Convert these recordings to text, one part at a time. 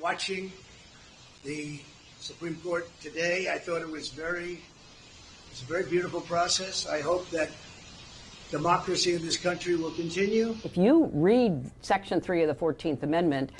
watching the Supreme Court today. I thought it was a very beautiful process. I hope that democracy in this country will continue. If you read Section 3 of the 14th Amendment,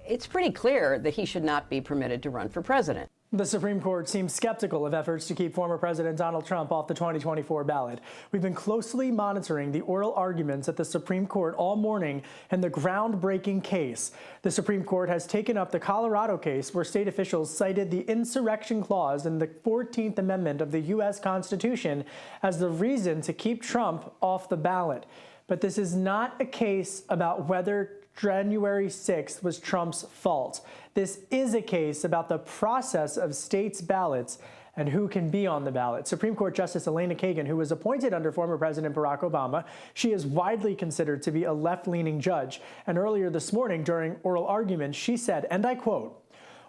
it's pretty clear that he should not be permitted to run for president. The Supreme Court seems skeptical of efforts to keep former President Donald Trump off the 2024 ballot. We've been closely monitoring the oral arguments at the Supreme Court all morning in the groundbreaking case. The Supreme Court has taken up the Colorado case where state officials cited the insurrection clause in the 14th Amendment of the U.S. Constitution as the reason to keep Trump off the ballot. But this is not a case about whether January 6th was Trump's fault. This is a case about the process of states' ballots and who can be on the ballot. Supreme Court Justice Elena Kagan, who was appointed under former President Barack Obama, she is widely considered to be a left-leaning judge. And earlier this morning during oral arguments, she said, and I quote,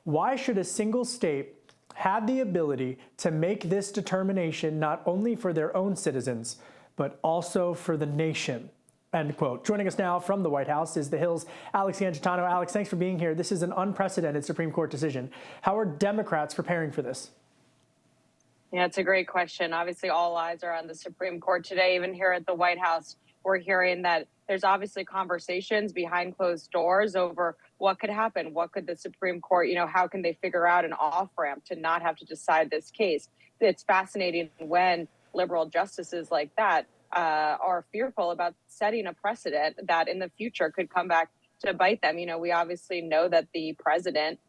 "Why should a single state have the ability to make this determination not only for their own citizens, but also for the nation?" End quote. Joining us now from the White House is The Hill's Alex Gangitano. Alex, thanks for being here. This is an unprecedented Supreme Court decision. How are Democrats preparing for this? Yeah, it's a great question. Obviously, all eyes are on the Supreme Court today. Even here at the White House, we're hearing that there's obviously conversations behind closed doors over what could happen. What could the Supreme Court, how can they figure out an off-ramp to not have to decide this case? It's fascinating when liberal justices like that are fearful about setting a precedent that in the future could come back to bite them. We obviously know that the president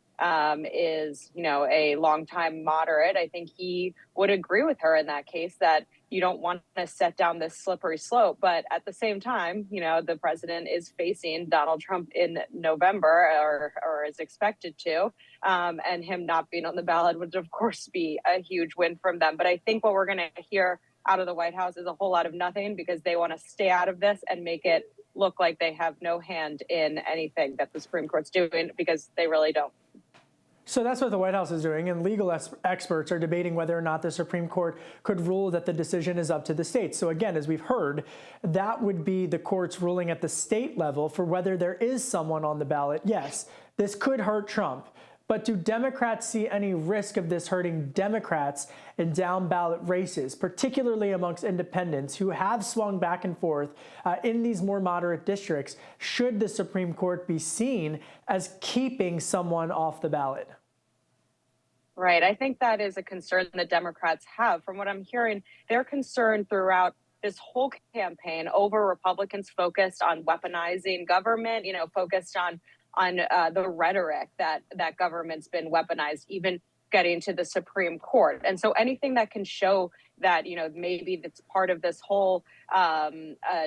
is, a longtime moderate. I think he would agree with her in that case that you don't want to set down this slippery slope. But at the same time, the president is facing Donald Trump in November or is expected to. And him not being on the ballot would, of course, be a huge win from them. But I think what we're going to hear out of the White House is a whole lot of nothing because they want to stay out of this and make it look like they have no hand in anything that the Supreme Court's doing because they really don't. So that's what the White House is doing, and legal experts are debating whether or not the Supreme Court could rule that the decision is up to the states. So again, as we've heard, that would be the court's ruling at the state level for whether there is someone on the ballot. Yes, this could hurt Trump. But do Democrats see any risk of this hurting Democrats in down ballot races, particularly amongst independents who have swung back and forth in these more moderate districts, should the Supreme Court be seen as keeping someone off the ballot? Right. I think that is a concern that Democrats have. From what I'm hearing, they're concerned throughout this whole campaign over Republicans focused on weaponizing government, focused on the rhetoric that government's been weaponized, even getting to the Supreme Court. And so anything that can show that, maybe that's part of this whole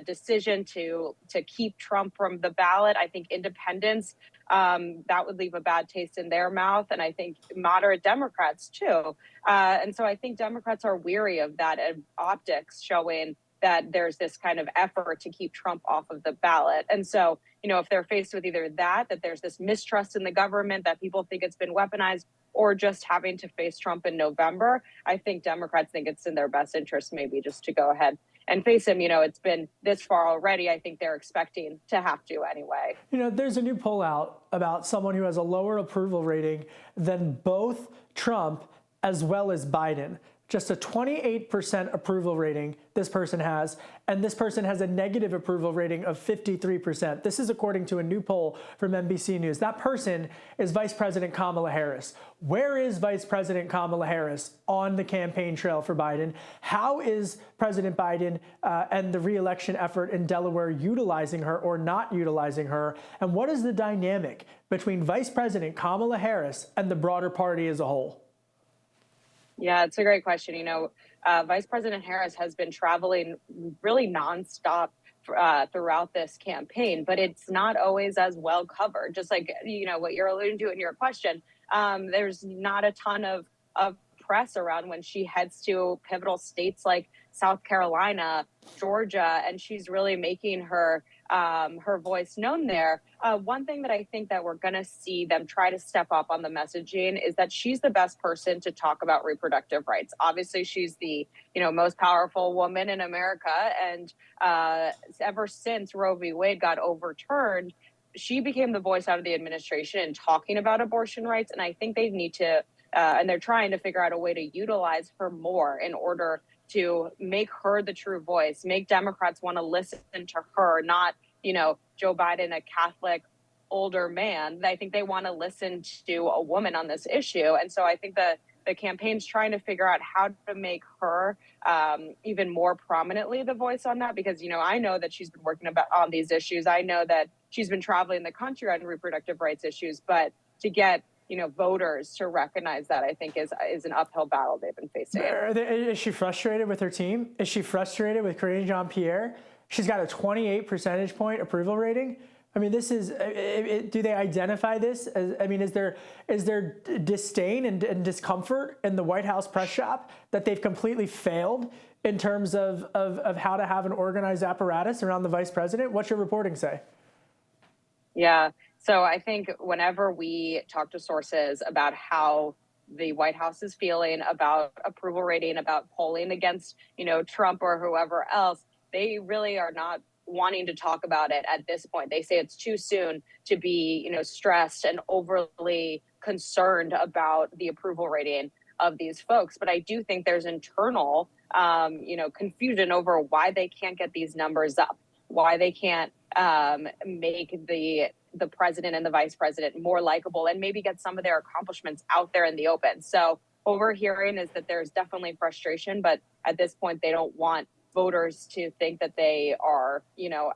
decision to keep Trump from the ballot, I think independents, that would leave a bad taste in their mouth. And I think moderate Democrats, too. And so I think Democrats are weary of that optics showing that there's this kind of effort to keep Trump off of the ballot. And so, if they're faced with either that there's this mistrust in the government, that people think it's been weaponized, or just having to face Trump in November, I think Democrats think it's in their best interest maybe just to go ahead and face him. It's been this far already. I think they're expecting to have to anyway. There's a new poll out about someone who has a lower approval rating than both Trump as well as Biden. Just a 28% approval rating this person has, and this person has a negative approval rating of 53%. This is according to a new poll from NBC News. That person is Vice President Kamala Harris. Where is Vice President Kamala Harris on the campaign trail for Biden? How is President Biden and the re-election effort in Delaware utilizing her or not utilizing her? And what is the dynamic between Vice President Kamala Harris and the broader party as a whole? Yeah, it's a great question. Vice President Harris has been traveling really nonstop throughout this campaign, but it's not always as well covered. Just like, what you're alluding to in your question, there's not a ton of press around when she heads to pivotal states like South Carolina, Georgia, and she's really making her voice known there. One thing that I think that we're going to see them try to step up on the messaging is that she's the best person to talk about reproductive rights. Obviously, she's the most powerful woman in America, and ever since Roe v. Wade got overturned, she became the voice out of the administration in talking about abortion rights. And I think they need to, and they're trying to figure out a way to utilize her more in order to make her the true voice, make Democrats want to listen to her, not, Joe Biden, a Catholic older man. I think they want to listen to a woman on this issue. And so I think the campaign's trying to figure out how to make her even more prominently the voice on that, because, I know that she's been working on these issues. I know that she's been traveling the country on reproductive rights issues, but to get voters to recognize that, I think is an uphill battle they've been facing. Is she frustrated with her team? Is she frustrated with Karine Jean-Pierre? She's got a 28 percentage point approval rating. I mean, this is, do they identify this as, is there disdain and discomfort in the White House press shop that they've completely failed in terms of how to have an organized apparatus around the vice president? What's your reporting say? Yeah. So I think whenever we talk to sources about how the White House is feeling about approval rating, about polling against, Trump or whoever else, they really are not wanting to talk about it at this point. They say it's too soon to be, stressed and overly concerned about the approval rating of these folks. But I do think there's internal, confusion over why they can't get these numbers up, why they can't make the president and the vice president more likable and maybe get some of their accomplishments out there in the open. So what we're hearing is that there's definitely frustration, but at this point, they don't want voters to think that they are,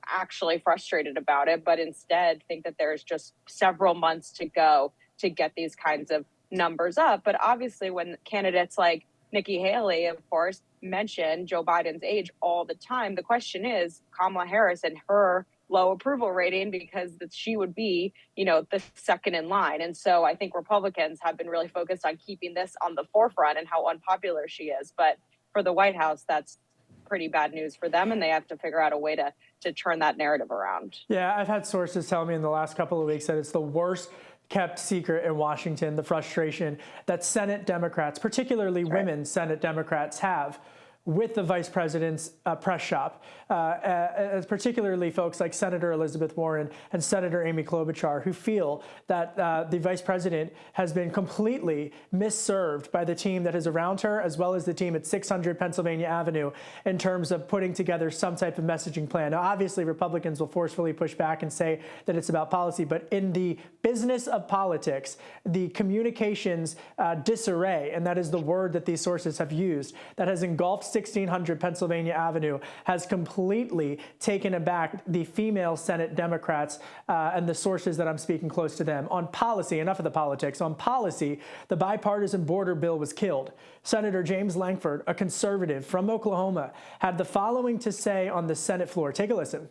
actually frustrated about it, but instead think that there's just several months to go to get these kinds of numbers up. But obviously, when candidates like Nikki Haley, of course, mention Joe Biden's age all the time, the question is Kamala Harris and her low approval rating, because she would be, the second in line. And so I think Republicans have been really focused on keeping this on the forefront and how unpopular she is. But for the White House, that's pretty bad news for them, and they have to figure out a way to turn that narrative around. Yeah, I've had sources tell me in the last couple of weeks that it's the worst kept secret in Washington, the frustration that Senate Democrats, particularly women Senate Democrats, have with the vice president's press shop, particularly folks like Senator Elizabeth Warren and Senator Amy Klobuchar, who feel that the vice president has been completely misserved by the team that is around her, as well as the team at 600 Pennsylvania Avenue, in terms of putting together some type of messaging plan. Now, obviously, Republicans will forcefully push back and say that it's about policy, but in the business of politics, the communications disarray, and that is the word that these sources have used, that has engulfed 1600 Pennsylvania Avenue, has completely taken aback the female Senate Democrats and the sources that I'm speaking close to them. On policy, enough of the politics. On policy, the bipartisan border bill was killed. Senator James Lankford, a conservative from Oklahoma, had the following to say on the Senate floor. Take a listen.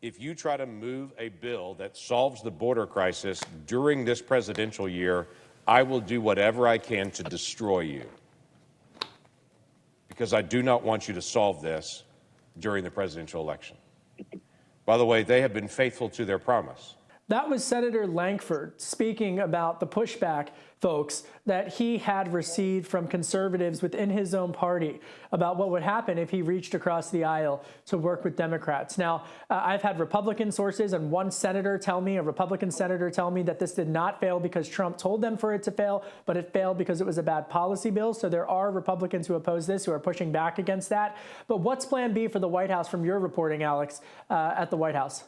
If you try to move a bill that solves the border crisis during this presidential year, I will do whatever I can to destroy you, because I do not want you to solve this during the presidential election. By the way, they have been faithful to their promise. That was Senator Lankford speaking about the pushback, folks, that he had received from conservatives within his own party about what would happen if he reached across the aisle to work with Democrats. Now, I've had Republican sources and one senator tell me, a Republican senator tell me, that this did not fail because Trump told them for it to fail, but it failed because it was a bad policy bill. So there are Republicans who oppose this, who are pushing back against that. But what's plan B for the White House from your reporting, Alex, at the White House?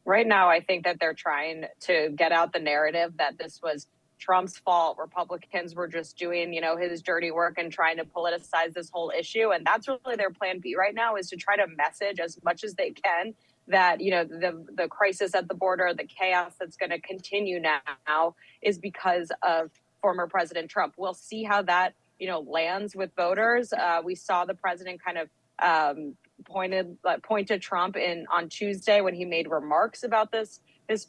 Right now, I think that they're trying to get out the narrative that this was Trump's fault. Republicans were just doing, his dirty work and trying to politicize this whole issue. And that's really their plan B right now, is to try to message as much as they can that, the crisis at the border, the chaos that's going to continue now is because of former President Trump. We'll see how that, lands with voters. We saw the president kind of point to Trump on Tuesday when he made remarks about this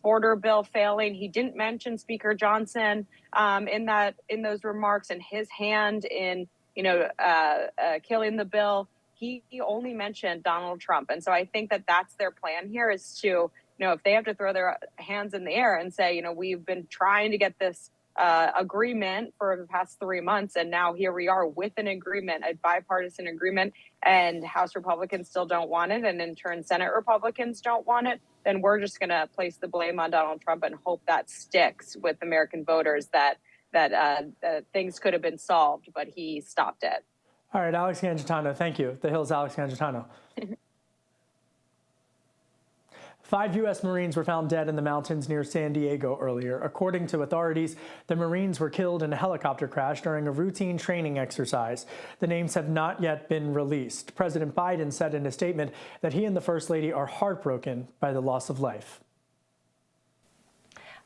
border bill failing. He didn't mention Speaker Johnson in those remarks, and his hand in killing the bill. He only mentioned Donald Trump, and so I think that that's their plan here, is to if they have to throw their hands in the air and say we've been trying to get this agreement for the past 3 months, and now here we are with an agreement, a bipartisan agreement, and House Republicans still don't want it, and in turn Senate Republicans don't want it, then we're just going to place the blame on Donald Trump and hope that sticks with American voters, that things could have been solved, but he stopped it. All right, Alex Gangitano, thank you. The Hill's Alex Gangitano. 5 U.S. Marines were found dead in the mountains near San Diego earlier. According to authorities, the Marines were killed in a helicopter crash during a routine training exercise. The names have not yet been released. President Biden said in a statement that he and the First Lady are heartbroken by the loss of life.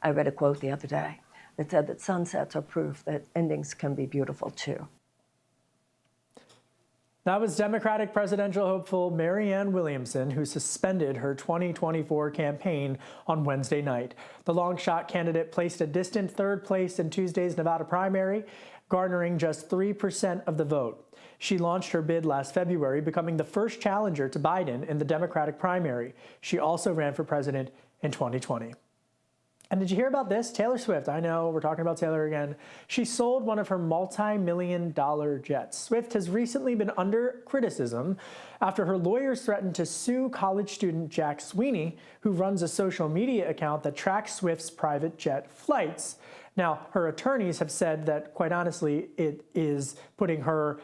I read a quote the other day that said that sunsets are proof that endings can be beautiful too. That was Democratic presidential hopeful Marianne Williamson, who suspended her 2024 campaign on Wednesday night. The long shot candidate placed a distant third place in Tuesday's Nevada primary, garnering just 3% of the vote. She launched her bid last February, becoming the first challenger to Biden in the Democratic primary. She also ran for president in 2020. And did you hear about this? Taylor Swift, I know we're talking about Taylor again. She sold one of her multi-million-dollar jets. Swift has recently been under criticism after her lawyers threatened to sue college student Jack Sweeney, who runs a social media account that tracks Swift's private jet flights. Now, her attorneys have said that, quite honestly, it is putting her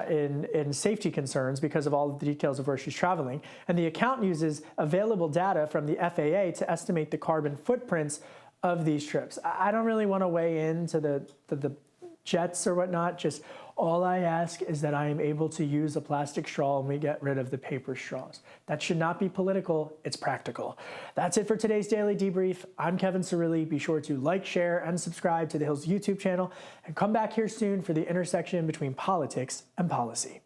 in safety concerns because of all of the details of where she's traveling. And the account uses available data from the FAA to estimate the carbon footprints of these trips. I don't really want to weigh into the jets or whatnot. Just all I ask is that I am able to use a plastic straw and we get rid of the paper straws. That should not be political, it's practical. That's it for today's Daily Debrief. I'm Kevin Cirilli. Be sure to like, share, and subscribe to The Hill's YouTube channel, and come back here soon for the intersection between politics and policy.